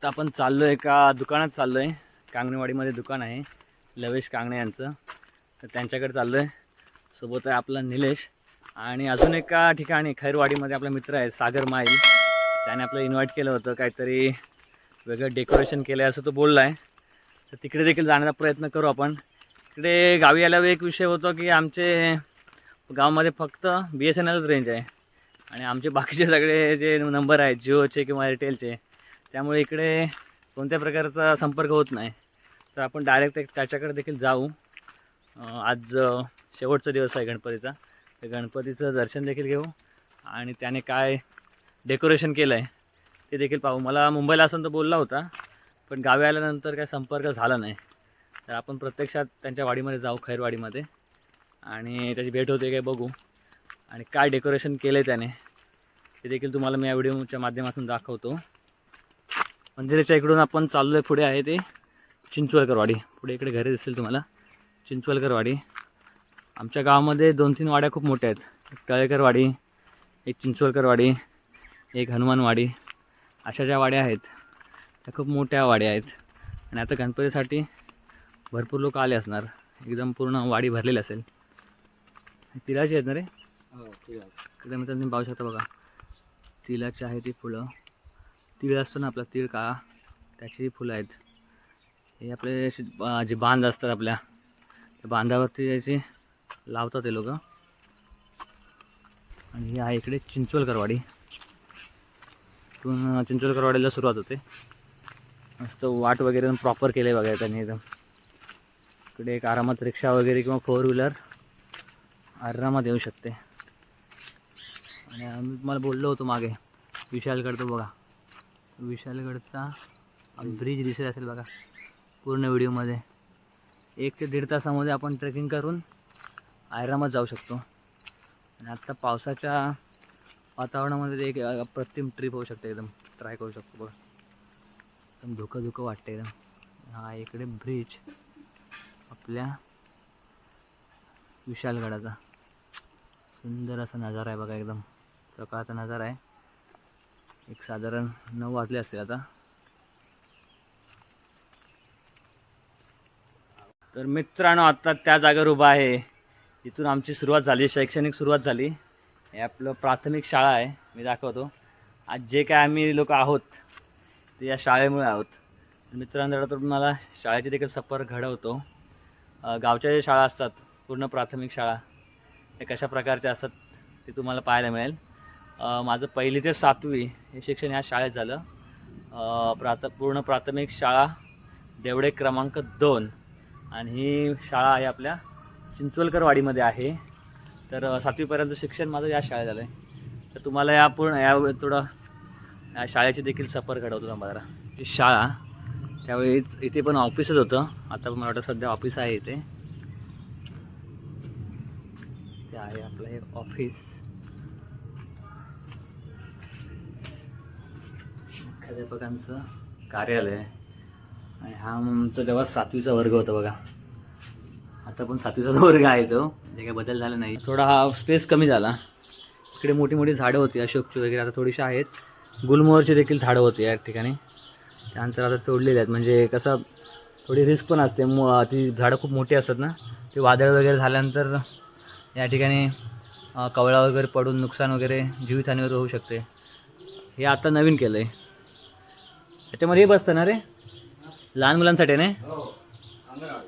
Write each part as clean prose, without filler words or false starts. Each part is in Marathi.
आता आपण चाललो आहे एका दुकानात चाललो आहे. कांगणेवाडीमध्ये दुकान आहे लवेश कांगणे यांचं. तर त्यांच्याकडे चाललो आहे. सोबत आहे आपला निलेश आणि अजून एका ठिकाणी खैरवाडीमध्ये आपला मित्र आहे सागर माईल. त्याने आपलं इन्व्हाइट केलं होतं, काहीतरी वेगळं डेकोरेशन केलं आहे असं तो बोलला आहे. तर तिकडे देखील जाण्याचा प्रयत्न करू आपण. इकडे गावी आल्यावर एक विषय होतो की आमचे गावामध्ये फक्त BSNLच रेंज आहे आणि आमचे बाकीचे सगळे जे नंबर आहेत जिओचे किंवा एअरटेलचे, त्यामुळे इकडे कोणत्या प्रकारचा संपर्क होत नाही. तर आपण डायरेक्ट त्याच्याकडे देखील जाऊ. आज शेवटचा दिवस आहे गणपतीचा. तर गणपतीचं दर्शन देखील घेऊ आणि त्याने काय डेकोरेशन केलं आहे ते देखील पाहू. मला मुंबईला असं तर बोलला होता, पण गावी आल्यानंतर काय संपर्क झाला नाही. तर आपण प्रत्यक्षात त्यांच्या वाडीमध्ये जाऊ, खैरवाडीमध्ये, आणि त्याची भेट होते काय बघू आणि काय डेकोरेशन केलं आहे त्याने ते देखील तुम्हाला मी या व्हिडिओच्या माध्यमातून दाखवतो. मंदिराच्या इकडून आपण चाललो आहे. पुढे आहे ते चिंचवलकरवाडी. पुढे इकडे घरे दिसेल तुम्हाला, चिंचवलकरवाडी. आमच्या गावामध्ये 2-3 वाड्या खूप मोठ्या आहेत. एक तळेकरवाडी, एक चिंचवलकरवाडी, एक हनुमानवाडी. अशा ज्या वाड्या आहेत त्या खूप मोठ्या वाड्या आहेत. आणि आता गणपतीसाठी भरपूर लोक आले असणार. एकदम पूर्ण वाडी भरलेली असेल. तिळाची आहेत ना रे? हो, इकडे मी तुम्ही पाहू शकता बघा, तिळाची आहे ती फुलं. तीळ असतो ना आपला, तीळ काळा, त्याची फुलं आहेत. हे आपले जे बांध असतात आपल्या, त्या बांधावरती याची लावतात ते लोक. आणि ही आहे इकडे चिंचवलकरवाडी. इथून चिंचवलकरवाडीला सुरुवात होते. मस्त वाट वगैरे एकदम प्रॉपर केले आहे बघा त्यांनी एकदम. इकडे एक आरामात रिक्षा वगैरे किंवा 4 व्हीलर आरामात येऊ शकते. आणि आम्ही तुम्हाला बोललो होतो मागे विशालगड, बघा विशालगडचा ब्रिज दिसत असेल बघा पूर्ण व्हिडिओमध्ये. 1 ते 1.5 तासामध्ये आपण ट्रेकिंग करून आरामात जाऊ शकतो. आणि आत्ता पावसाच्या वातावरणामध्ये एक अप्रतिम ट्रिप होऊ शकते. एकदम ट्राय करू शकतो बघा. एकदम धुकं वाटतं एकदम. हा इकडे ब्रिज आपल्या विशालगडाचा सुंदर असा नजारा आहे बघा. एकदम सकाळचा नजारा आहे. एक साधारण 9 वाजले असतील आता. तर मित्रांनो, आत्ता त्या जागेवर उभा आहे. इथून आमची सुरुवात झाली, शैक्षणिक सुरुवात झाली. हे आपलं प्राथमिक शाळा आहे. मी दाखवतो. आज जे काय आम्ही लोक आहोत ते या शाळेमुळे आहोत. मित्रांनो, तर मला शाळेची देखील सफर घडवतो. गावच्या ज्या शाळा असतात, पूर्ण प्राथमिक शाळा, हे कशा प्रकारच्या असतात ते तुम्हाला पाहायला मिळेल. माझं 1ली ते 7वी हे शिक्षण ह्या शाळेत झालं. पूर्ण प्राथमिक शाळा देवडे क्रमांक 2. आणि ही शाळा आहे आपल्या चिंचवलकरवाडीमध्ये आहे. तर 7वीपर्यंत शिक्षण माझं या शाळेत झालं आहे. तर तुम्हाला या थोडं या शाळेची देखील सफर घडवतो तुम्हाला. ही शाळा त्यावेळी इथे पण ऑफिसच होतं. आता मला वाटतं सध्या ऑफिस आहे इथे. ते आहे आपलं हे ऑफिस. मुख्याध्यापकांचं कार्यालय. आणि हा आमचा जेव्हा 7वीचा वर्ग होता बघा. आता पण 7वीचा वर्ग आहे तो, म्हणजे काही बदल झाला नाही. थोडा हा स्पेस कमी झाला. इकडे मोठी मोठी झाडं होती अशोकची वगैरे, आता थोडीशी आहेत. गुलमोहरची देखील झाडं होती या ठिकाणी. त्यानंतर आता तोडलेली आहेत. म्हणजे कसं थोडी रिस्क पण असते. ती झाडं खूप मोठी असतात ना, ते वादळ वगैरे झाल्यानंतर या ठिकाणी कवळा वगैरे पडून नुकसान वगैरे, जीवितहानी वगैरे होऊ शकते. हे आता नवीन केलं आहे. त्याच्यामध्ये हे बसतं ना रे, लहान मुलांसाठी नाही,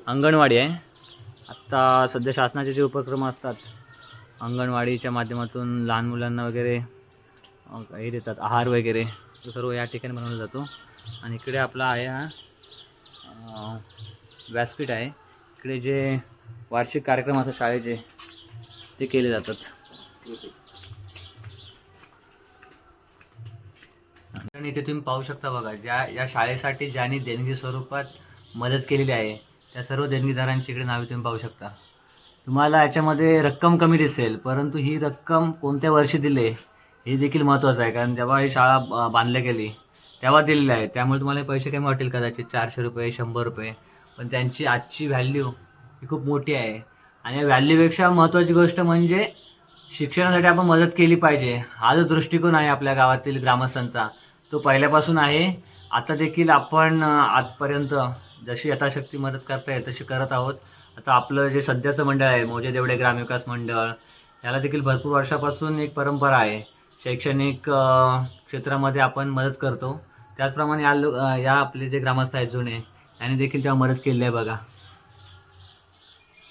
अंगणवाडी आहे. आत्ता सध्या शासनाचे जे उपक्रम असतात, अंगणवाडीच्या माध्यमातून लहान मुलांना वगैरे हे देतात, आहार वगैरे, तो सर्व या ठिकाणी बनवला जातो. आणि इकडे आपला आहे हा व्यासपीठ आहे. इकडे जे वार्षिक कार्यक्रम असतात शाळेचे ते केले जातात. आणि इथे तुम्ही पाहू शकता बघा, या शाळेसाठी ज्यांनी देणगी स्वरूपात मदत केलेली आहे त्या सर्व देणगीदारांची इकडे नावे तुम्ही पाहू शकता. तुम्हाला याच्यामध्ये रक्कम कमी दिसेल, परंतु ही रक्कम कोणत्या वर्षी दिली हे देखील महत्त्वाचं आहे. कारण जेव्हा ही शाळा बांधल्या गेली तेव्हा दिलेली आहे, त्यामुळे तुम्हाला पैसे कमी वाटेल कदाचित, 400 रुपये, 100 रुपये. पण त्यांची आजची व्हॅल्यू ही खूप मोठी आहे. आणि या व्हॅल्यूपेक्षा महत्त्वाची गोष्ट म्हणजे शिक्षणासाठी आपण मदत केली पाहिजे. हा जो दृष्टिकोन आहे आपल्या गावातील ग्रामस्थांचा, तो पहिल्यापासून आहे. आता देखील आपण आजपर्यंत जशी यथाशक्ती मदत करता येईल तशी करत आहोत. आता आपलं जे सध्याचं मंडळ आहे मोजे देवडे ग्रामविकास मंडळ, याला देखील भरपूर वर्षापासून एक परंपरा आहे. शैक्षणिक क्षेत्रामध्ये आपण मदत करतो. त्याचप्रमाणे या आपले जे ग्रामस्थ आहेत जुने, यांनी देखील तेव्हा मदत केली आहे बघा.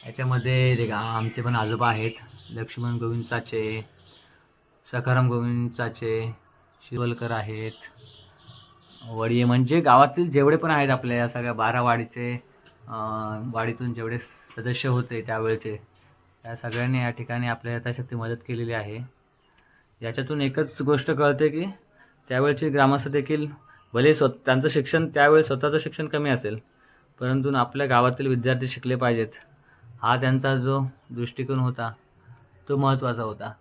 याच्यामध्ये आमचे पण आजोबा आहेत, लक्ष्मण गोविंद चाचे, सखाराम गोविंद चाचे, शिवलकर आहेत, वडिये, म्हणजे गावातील जेवढे पण आहेत आपल्या या सगळ्या 12 वाडीचे वाडीतून जेवढे सदस्य होते त्यावेळेचे, त्या सगळ्यांनी या ठिकाणी आपल्या यथाशक्ती मदत केलेली आहे. याच्यातून एकच गोष्ट कळते की त्यावेळचे ग्रामस्थ देखील भले त्यांचं शिक्षण त्यावेळेस स्वतःचं शिक्षण कमी असेल, परंतु आपल्या गावातील विद्यार्थी शिकले पाहिजेत हा त्यांचा जो दृष्टिकोन होता तो महत्त्वाचा होता.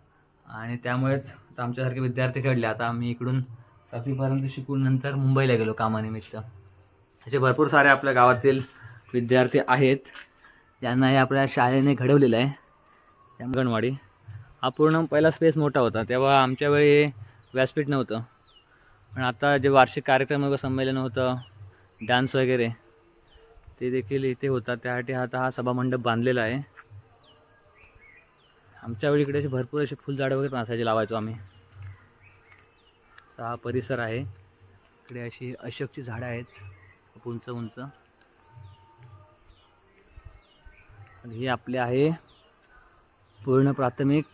आणि त्यामुळेच आमच्यासारखे विद्यार्थी घडले. आता आम्ही इकडून 7वीपर्यंत शिकून नंतर मुंबईला गेलो कामानिमित्त. असे भरपूर सारे आपल्या गावातील विद्यार्थी आहेत ज्यांना हे आपल्या शाळेने घडवलेलं आहे. अंगणवाडी हा पूर्ण पहिला स्पेस मोठा होता, तेव्हा आमच्या वेळी व्यासपीठ नव्हतं, पण आता जे वार्षिक कार्यक्रम वगैरे संमेलन होतं, डान्स वगैरे ते देखील इथे होतात. त्यासाठी आता हा सभामंडप बांधलेला आहे. आमच्या वेळी इकडे भरपूर असे फुलझाडं वगैरे पण असायचे, लावायचो आम्ही. हा परिसर आहे, इकडे अशी अशोकची झाडं आहेत उंच उंच. हे आपले आहे पूर्ण प्राथमिक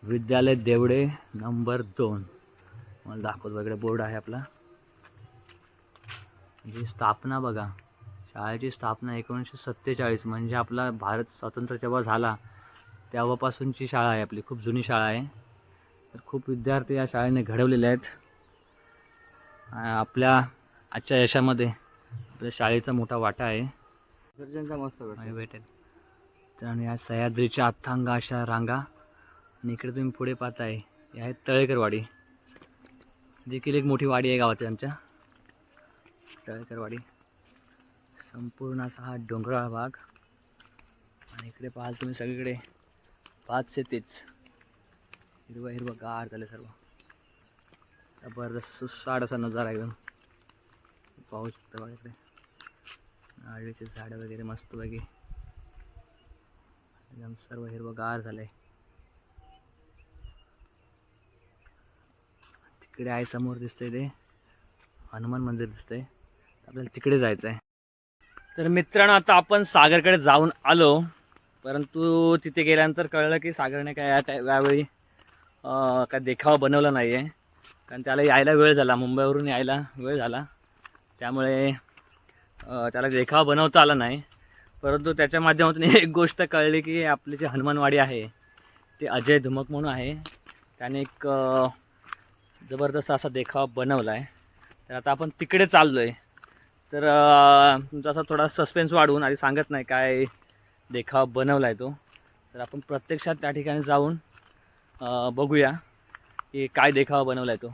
विद्यालय देवडे नंबर 2. मला दाखवतो वगैरे बोर्ड आहे आपला. ही स्थापना बघा, शाळेची स्थापना 1947, म्हणजे आपला भारत स्वतंत्र जेव्हा झाला तेव्हापासूनची शाळा आहे आपली. खूप जुनी शाळा आहे. तर खूप विद्यार्थी या शाळेने घडवलेले आहेत. आपल्या आजच्या यशामध्ये आपल्या शाळेचा मोठा वाटा आहे. मस्त भेटेल. तर या सह्याद्रीच्या अथांग अशा रांगा, आणि इकडे तुम्ही पुढे पाहताय हे आहे तळेकरवाडी. देखील एक मोठी वाडी आहे गावात आमच्या, तळेकरवाडी. संपूर्ण असा हा डोंगराळ भाग, आणि इकडे पाहाल तुम्ही सगळीकडे 5 शेतीच हिरवं गार झालं सर्व. जबरदस्त सुसाट असा नजारा एकदम पाहू शकता बघा. इकडे नारळीचे झाडं वगैरे मस्त वगैरे एकदम सर्व हिरवंगार झालंय. तिकडे आहे समोर दिसतंय ते हनुमान मंदिर दिसतंय. आपल्याला तिकडे जायचं आहे. तर मित्रांनो, आता आपण सागरकडे जाऊन आलो, परंतु तिथे गेल्यानंतर कळलं की सागरने काय यावेळी काय देखावा बनवला नाही आहे, कारण त्याला यायला वेळ झाला, मुंबईवरून यायला वेळ झाला. त्यामुळे त्याला देखावा बनवता आला नाही. परंतु त्याच्या माध्यमातून एक गोष्ट कळली की आपली जी हनुमानवाडी आहे ते अजय धुमक म्हणून आहे, त्याने एक जबरदस्त असा देखावा बनवला आहे. तर आता आपण तिकडे चाललो आहे. तर तुमचा असा थोडा सस्पेन्स वाढवून आधी सांगत नाही काय देखावा बनवला आहे तो. तर आपण प्रत्यक्षात त्या ठिकाणी जाऊन बघूया की काय देखावा बनवला आहे तो.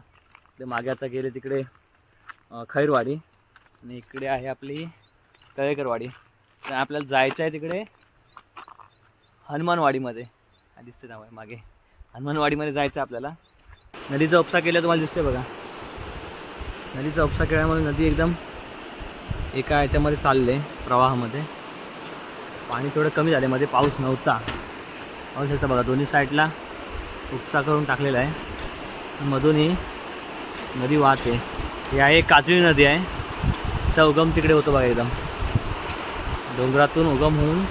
ते मागे आता गेले तिकडे खैरवाडी, आणि इकडे आहे आपली तळेकरवाडी. तर आपल्याला जायचं आहे तिकडे हनुमानवाडीमध्ये. दिसते ना मागे हनुमानवाडीमध्ये जायचं आहे आपल्याला. नदीचा उपसा केला तुम्हाला दिसते बघा. नदीचा उपसा केल्यामुळे नदी एकदम एका याच्यामध्ये चालले प्रवाहामध्ये. पाणी थोडं कमी झाले, मध्ये पाऊस नव्हता. पाऊस येतं बघा, दोन्ही साईडला उपसा करून टाकलेला आहे. मधून ही नदी वाहते. ही आहे काजळी नदी आहे. तिचा उगम तिकडे होतो बघा, एकदम डोंगरातून उगम होऊन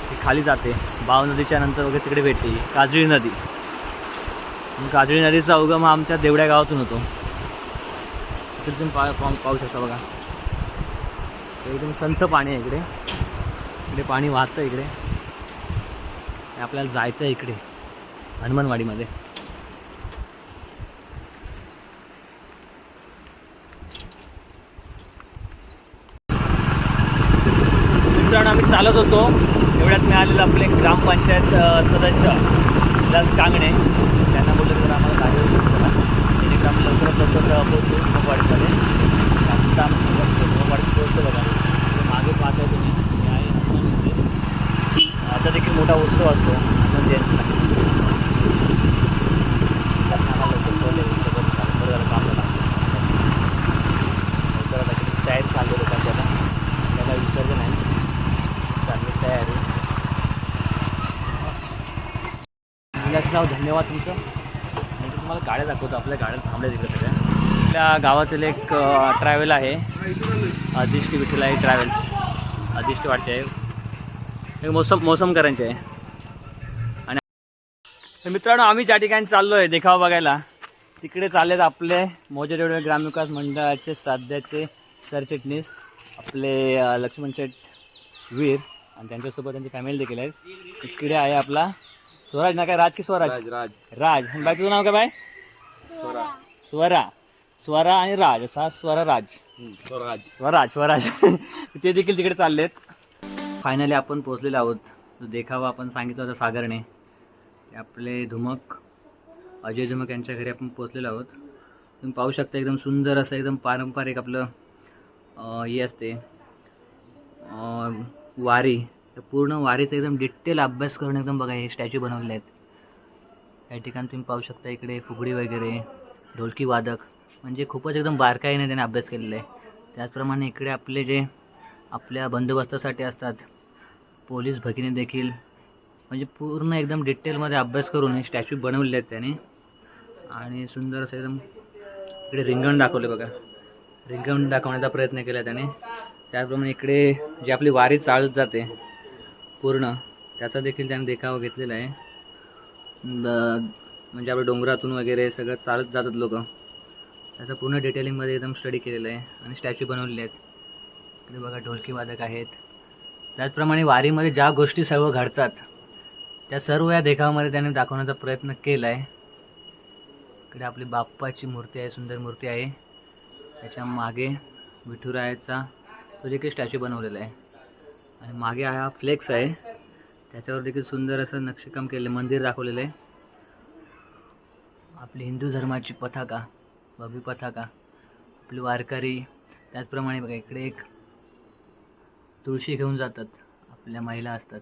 ती खाली जाते. बाव नदीच्या नंतर वगैरे तिकडे भेटते काजळी नदी. काजळी नदीचा उगम हा आमच्या देवड्या गावातून होतो. तिथे तुम्ही पाहू शकता बघा, एकदम संथ पाणी आहे इकडे. इकडे पाणी वाहतं इकडे. आपल्याला जायचं आहे इकडे हनुमानवाडीमध्ये. मित्रांनो, आम्ही चालत होतो एवढ्यात मिळालेलं आपले ग्रामपंचायत सदस्य विलास कांगणे. त्यांना बोललं तर आम्हाला गाडी जेणेकरून आम्ही लवकरात लवकर पोहोचतो धुमकवाडीमध्ये. आता आम्ही धुमकवाडीत पोहोचतो बघा. मागे पाहताय तुम्ही, हे आहे हनुमान मंदिर. आता देखील मोठा उत्सव असतो हनुमान जयंतीला. आम्हाला लवकर पोहोचले, काम झालं. विलासराव धन्यवाद तुमचं. नंतर तुम्हाला गाड्या दाखवतो. आपल्या गाड्या थांबल्या तिकडे सगळ्या. आपल्या गावातील एक ट्रॅव्हल आहे, अधिष्ठी विठ्ठलाई ट्रॅव्हल्स. अधिष्ठी वाटते आहे, हे मोसमकरांचे आहे. आणि मित्रांनो, आम्ही ज्या ठिकाणी चाललो आहे देखावा बघायला, तिकडे चाललेत आपले मोजेरेवडे ग्रामविकास मंडळाचे सध्याचे सरचिटणीस आपले लक्ष्मण शेठ वीर आणि त्यांच्यासोबत त्यांची फॅमिली देखील आहेत. इकडे आहे आपला स्वराज ना, काय राज की स्वराज? राज. आणि बाई तुझं नाव काय बाय? स्वरा आणि राज, असा स्वराज. स्वराज ते देखील तिकडे चाललेत. फायनली आपण पोहोचलेलो आहोत. जो देखावा आपण सांगितला होता सागरने, ते आपले धुमक अजय धुमक यांच्या घरी आपण पोहोचलेलो आहोत. तुम्ही पाहू शकता एकदम सुंदर असं एकदम पारंपरिक आपलं हे असते वारी. तर पूर्ण वारीचा एकदम डिटेल अभ्यास करून एकदम बघा हे स्टॅच्यू बनवले आहेत. या ठिकाणी तुम्ही पाहू शकता इकडे फुगडी वगैरे, ढोलकी वादक, म्हणजे खूपच एकदम बारकाईने त्याने अभ्यास केलेला आहे. त्याचप्रमाणे इकडे आपले जे आपल्या बंदोबस्तासाठी असतात पोलीस भगिनी देखील, म्हणजे पूर्ण एकदम डिटेलमध्ये अभ्यास करून हे स्टॅच्यू बनवले आहेत त्याने. आणि सुंदर असं एकदम इकडे रिंगण दाखवले बघा, रिंगण दाखवण्याचा प्रयत्न केला त्याने. त्याचप्रमाणे इकडे जी आपली वारी चालत जाते पूर्ण, त्याचा देखील त्याने देखावा घेतलेला आहे. म्हणजे आपल्या डोंगरातून वगैरे सगळं चालत जातात लोक, त्याचं पूर्ण डिटेलिंगमध्ये एकदम स्टडी केलेलं आहे आणि स्टॅच्यू बनवलेले आहेत. इकडे बघा ढोलकी वादक आहेत. त्याचप्रमाणे वारीमध्ये ज्या गोष्टी सर्व घडतात त्या सर्व या देखावामध्ये त्याने दाखवण्याचा प्रयत्न केला आहे. इकडे आपली बाप्पाची मूर्ती आहे, सुंदर मूर्ती आहे. त्याच्या मागे विठुरायाचा तो देखील स्टॅच्यू बनवलेला आहे. आणि मागे हा फ्लेक्स आहे, त्याच्यावर देखील सुंदर असं नक्षीकाम केलेलं आहे, मंदिर दाखवलेलं आहे. आपली हिंदू धर्माची पताका, भव्य पताका, आपली वारकरी. त्याचप्रमाणे बघा इकडे एक तुळशी घेऊन जातात, आपल्या महिला असतात,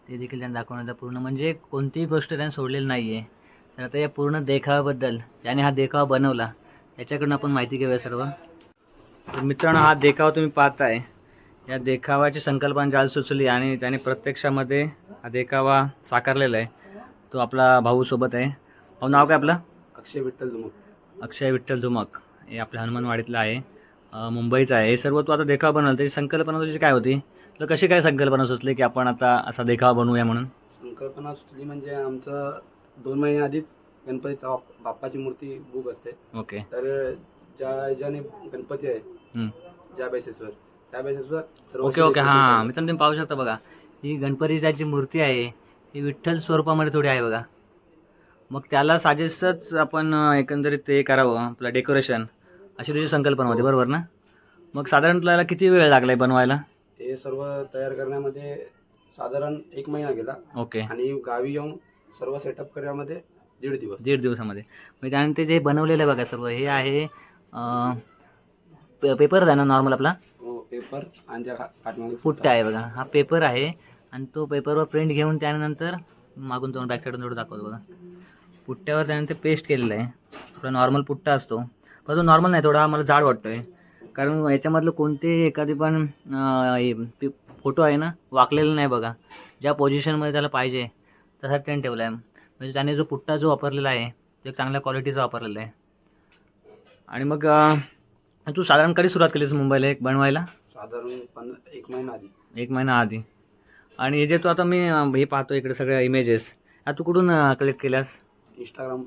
ते देखील त्यांना दाखवण्याचा पूर्ण, म्हणजे कोणतीही गोष्ट त्यांनी सोडलेली नाही आहे. तर आता या पूर्ण देखाव्याबद्दल, ज्याने हा देखावा बनवला त्याच्याकडून आपण माहिती घेऊया सर्व. तर मित्रांनो, हा देखावा तुम्ही पाहताय, या देखावाची संकल्पना ज्याला सुचली आणि त्याने प्रत्यक्षामध्ये हा देखावा साकारलेला आहे, तो आपला भाऊ सोबत आहे. भाऊ नाव काय आपलं? अक्षय विठ्ठल धुमक. अक्षय विठ्ठल धुमक. हे आपल्या हनुमानवाडीतलं आहे, मुंबईचा आहे. हे सर्व तू आता देखावा बनवला, त्याची संकल्पना तुझी काय होती? तर कशी काय संकल्पना सुचली की आपण आता असा देखावा बनवूया म्हणून? संकल्पना सुचली म्हणजे आमचं 2 महिने आधीच गणपतीचा बाप्पाची मूर्ती बुक असते. ओके. तर ज्याने गणपती आहे ज्या बेसिसवर, त्या बेसिसवर ओके. हां, मित्रांनो तुम्ही पाहू शकता बघा, ही गणपतीची जी मूर्ती आहे ही विठ्ठल स्वरूपामध्ये थोडी आहे बघा. मग त्याला साजेसच आपण एकंदरीत ते करावं आपलं डेकोरेशन, अशी तुझी संकल्पना होती, बरोबर ना? मग साधारण तुला किती वेळ लागला बनवायला? हे सर्व तयार करण्यामध्ये साधारण 1 महिना गेला. ओके. आणि गावी येऊन सर्व सेटअप करण्यामध्ये 1.5 दिवस. 1.5 दिवसामध्ये. मग त्यानंतर जे बनवलेलं आहे बघा सर्व, हे आहे पेपर आहे ना नॉर्मल आपला? पेपर आणि त्या काठमागे पुट्टा आहे बघा, हा पेपर आहे. आणि तो पेपरवर प्रिंट घेऊन त्यानंतर मागून तो बॅक साईडून थोडं दाखवतो बघा, पुट्ट्यावर त्यानंतर पेस्ट केलेलं आहे. आपला नॉर्मल पुट्टा असतो, पण तो नॉर्मल नाही, थोडा मला जाड वाटतो आहे. कारण याच्यामधलं कोणतेही एखादी पण फोटो आहे ना वाकलेला नाही बघा, ज्या पोझिशनमध्ये त्याला पाहिजे तसाच त्याने ठेवला आहे. म्हणजे त्याने जो पुट्टा जो वापरलेला आहे तो एक चांगल्या क्वालिटीचा वापरलेला आहे. आणि मग तू साधारण कधी सुरुवात केलीस मुंबईला एक बनवायला? साधारण 1 महिना आधी. 1 महिना आधी. आणि हे जे तू आता मी हे पाहतो इकडे सगळ्या इमेजेस, तू कुठून कलेक्ट केल्यास? इंस्टाग्राम,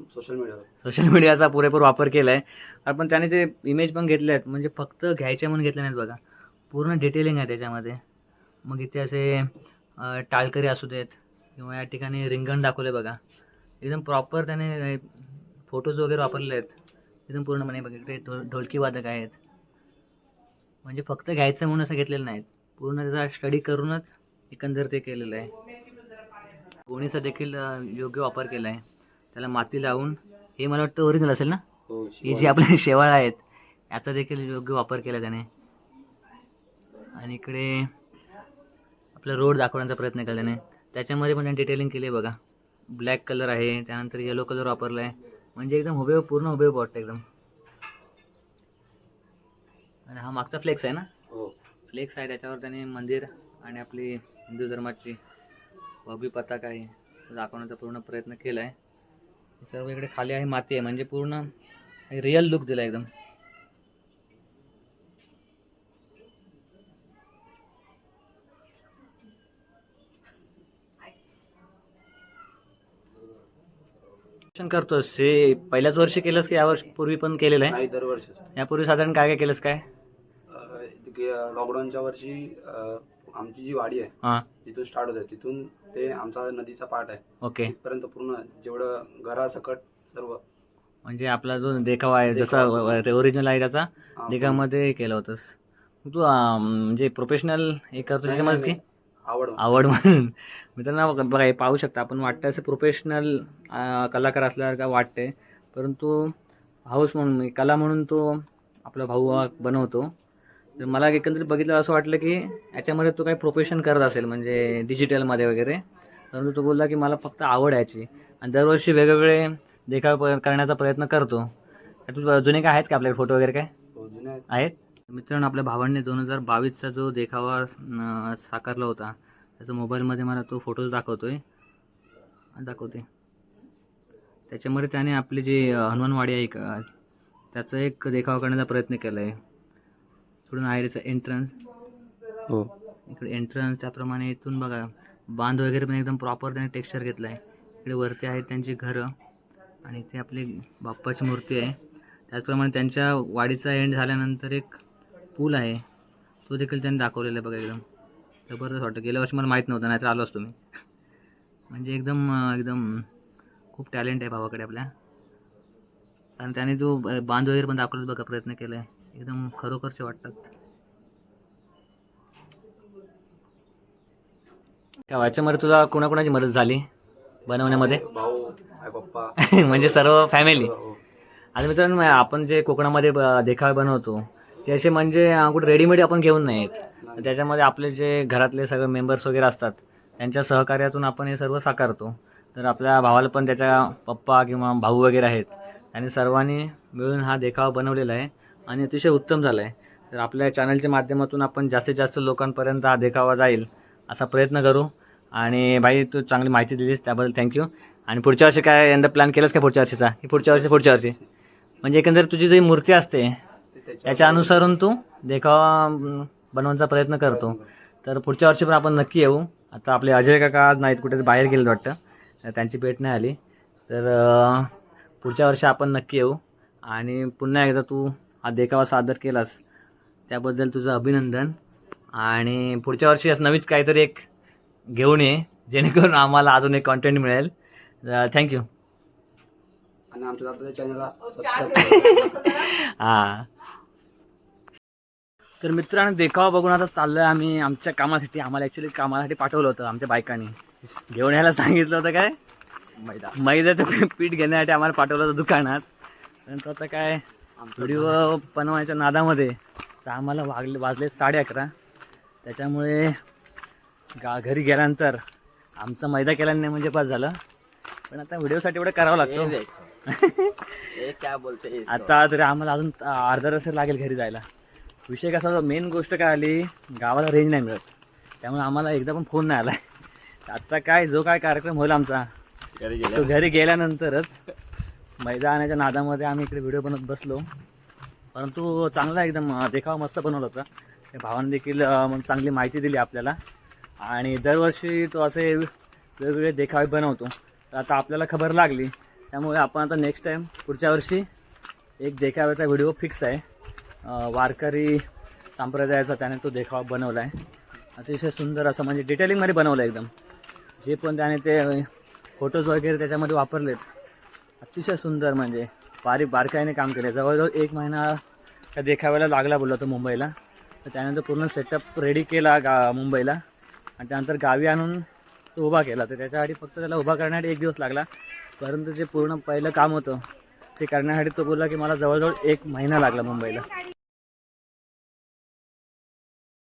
सोशल मीडियाचा पुरेपूर वापर केला आहे. पण त्याने जे इमेज पण घेतले आहेत, म्हणजे फक्त घ्यायचे म्हणून घेतले नाहीत बघा, पूर्ण डिटेलिंग आहे त्याच्यामध्ये. मग इथे असे टाळकरी असू देत किंवा या ठिकाणी रिंगण दाखवले बघा, एकदम प्रॉपर त्याने फोटोज वगैरे वापरले आहेत एकदम पूर्णपणे. बघा इकडे ढोलकी वादक आहेत, म्हणजे फक्त घ्यायचं म्हणून असं घेतलेलं नाहीत, पूर्ण त्याचा स्टडी करूनच एकंदर ते केलेलं आहे. गोणीचा देखील योग्य वापर केला आहे, त्याला माती लावून. हे मला वाटतं ओरिजिनल असेल ना? ही जी आपले शेवाळ आहेत याचा देखील योग्य वापर केला त्याने. आणि इकडे आपला रोड दाखवण्याचा प्रयत्न केला त्याने, त्याच्यामध्ये पण त्याने डिटेलिंग केली आहे बघा. ब्लॅक कलर आहे, त्यानंतर येलो कलर वापरला आहे, म्हणजे एकदम हुबेहूब, पूर्ण हुबेहूब वाटतं एकदम. आणि हा मागचा फ्लेक्स आहे ना? फ्लेक्स आहे, त्याच्यावर त्याने मंदिर आणि आपली हिंदू धर्माची भव्य पताका आहे दाखवण्याचा पूर्ण प्रयत्न केला आहे. सर्व इकडे खाली आहे माती आहे, म्हणजे पूर्ण रिअल लुक दिला एकदम. करतोस हे पहिल्याच वर्षी केलंस की यावर्षी पूर्वी पण केलेलं आहे? नाही, दरवर्षी यापूर्वी साधारण काय काय केलंस काय? लॉकडाऊनच्या वर्षी आमची जी वाडी आहे हां, तिथून स्टार्ट होते, तिथून ते आमचा नदीचा पाठ आहे ओके. तिथपर्यंत पूर्ण जेवढं घरासकट सर्व. म्हणजे आपला जो देखावा आहे जसा ओरिजिनल आहे त्याचा हा, देखावामध्ये केलं होतंस. तू म्हणजे प्रोफेशनल हे करतो नाही, त्याच्यामध्ये की नाही, आवड आवड म्हणून? मित्रांनो बघा, हे पाहू शकता आपण, वाटतं असं प्रोफेशनल कलाकार असल्यावर का वाटते, परंतु हाऊस म्हणून कला म्हणून तो आपला भाऊ बनवतो. तर मला एकंदरीत बघितलं असं वाटलं की याच्यामध्ये तो काही प्रोफेशन करत असेल म्हणजे डिजिटलमध्ये वगैरे, परंतु तो बोलला की मला फक्त आवड याची आणि दरवर्षी वेगवेगळे देखावे करण्याचा प्रयत्न करतो. तुझं जुने काय आहेत का आपल्याकडे फोटो वगैरे काय जुने आहेत. आहेत? मित्रांनो आपल्या भावांनी 2022चा जो देखावा साकारला होता त्याचा मोबाईलमध्ये मला तो फोटोज दाखवते. त्याच्यामध्ये त्याने आपली जी हनुमानवाडी आहे त्याचा एक देखावा करण्याचा प्रयत्न केला आहे. सोडून आयरीचा एंट्रन्स, हो, इकडे एंट्रन्स, त्याप्रमाणे इथून बघा बांध वगैरे पण एकदम प्रॉपर त्याने टेक्स्चर घेतला आहे. इकडे वरती आहेत त्यांची घरं आणि इथे आपली बाप्पाची मूर्ती आहे. त्याचप्रमाणे त्यांच्या वाडीचा एंड झाल्यानंतर एक पूल आहे, तो देखील त्यांनी दाखवलेला आहे बघा. एकदम जबरदस्त वाटतं. गेल्या वर्षी मला माहीत नव्हतं, नाहीतर आलो असतो मी. म्हणजे एकदम खूप टॅलेंट आहे भावाकडे आपल्या. कारण त्याने जो बांध वगैरे पण दाखवण्याचा बघा प्रयत्न केला आहे. एकदम खरोखरचे वाटतात. याच्यामध्ये तुझा कोणाकोणाची मदत झाली बनवण्यामध्ये? भाऊ, आई पप्पा, म्हणजे सर्व फॅमिली. हो. आता मित्रांनो आपण जे कोकणामध्ये देखावे बनवतो ते असे म्हणजे कुठे रेडीमेड आपण घेऊन नाही येत. त्याच्यामध्ये आपले जे घरातले सगळे मेंबर्स वगैरे असतात त्यांच्या सहकार्यातून आपण हे सर्व साकारतो. तर आपल्या भावाला पण त्याच्या पप्पा किंवा भाऊ वगैरे आहेत, त्यांनी सर्वांनी मिळून हा देखावा बनवलेला आहे आणि अतिशय उत्तम झाला आहे. तर आपल्या चॅनलच्या माध्यमातून आपण जास्तीत जास्त लोकांपर्यंत हा देखावा जाईल असा प्रयत्न करू. आणि भाई तू चांगली माहिती दिलीस त्याबद्दल थँक्यू. आणि पुढच्या वर्षी काय यंदा प्लॅन केलंस का पुढच्या वर्षीचा? की पुढच्या वर्षी म्हणजे एकंदरीत तुझी जी मूर्ती असते त्याच्या अनुसरून तू देखावा बनवण्याचा प्रयत्न करतो. तर पुढच्या वर्षी पण आपण नक्की येऊ. आता आपले अजय काका आज नाहीत, कुठे बाहेर गेले वाटतं, त्यांची भेट नाही आली. तर पुढच्या वर्षी आपण नक्की येऊ. आणि पुन्हा एकदा तू हा देखावा सादर केलास त्याबद्दल तुझं अभिनंदन. आणि पुढच्या वर्षी असं नवीन काहीतरी एक घेऊन ये जेणेकरून आम्हाला अजून एक कॉन्टेंट मिळेल. थँक्यू. आणि आमच्या दादाच्या चॅनलला सबस्क्राईब. हां, तर मित्रांनो देखावा बघून आता चाललो आहे आम्ही आमच्या कामासाठी. आम्हाला ॲक्च्युली कामासाठी पाठवलं होतं आमच्या बायकांनी, घेऊन यायला सांगितलं होतं काय मैद्याचं पीठ घेण्यासाठी आम्हाला पाठवलं होतं दुकानात. नंतर आता काय व्हिडिओ बनवायच्या नादामध्ये तर आम्हाला वाजले 11:30. त्याच्यामुळे घरी गेल्यानंतर आमचा मैदा केला नाही म्हणजे पास झालं. पण आता व्हिडिओसाठी एवढं करावं लागतं. काय बोलते आता तरी आम्हाला अजून अर्धा तास लागेल घरी जायला. विषय कसा, मेन गोष्ट काय आली, गावाला रेंज नाही मिळत, त्यामुळे आम्हाला एकदा पण फोन नाही आला. आता काय जो काय कार्यक्रम होईल आमचा तो घरी गेल्यानंतरच. मैदा आणायच्या नादामध्ये आम्ही इकडे व्हिडिओ बनवत बसलो. परंतु चांगला एकदम देखावा मस्त बनवला होता. त्या भावाने देखील चांगली माहिती दिली आपल्याला. आणि दरवर्षी तो असे वेगवेगळे देखावे बनवतो. तर आता आपल्याला खबर लागली, त्यामुळे आपण आता नेक्स्ट टाईम पुढच्या वर्षी एक देखाव्याचा व्हिडिओ फिक्स आहे. वारकरी संप्रदायाचा त्याने तो देखावा बनवला आहे. अतिशय सुंदर असं, म्हणजे डिटेलिंगमध्ये बनवलं आहे एकदम. जे पण त्याने ते फोटोज वगैरे त्याच्यामध्ये वापरलेत अतिशय सुंदर, म्हणजे बारकाईने काम केलं. जवळजवळ 1 महिना त्या देखाव्याला लागला बोलला तो मुंबईला. तर त्यानंतर पूर्ण सेटअप रेडी केला मुंबईला आणि त्यानंतर गावी आणून तो उभा केला. तर त्याच्यासाठी फक्त त्याला उभा करण्यासाठी 1 दिवस लागला. परंतु जे पूर्ण पहिलं काम होतं ते करण्यासाठी तो बोलला की मला जवळजवळ 1 महिना लागला मुंबईला.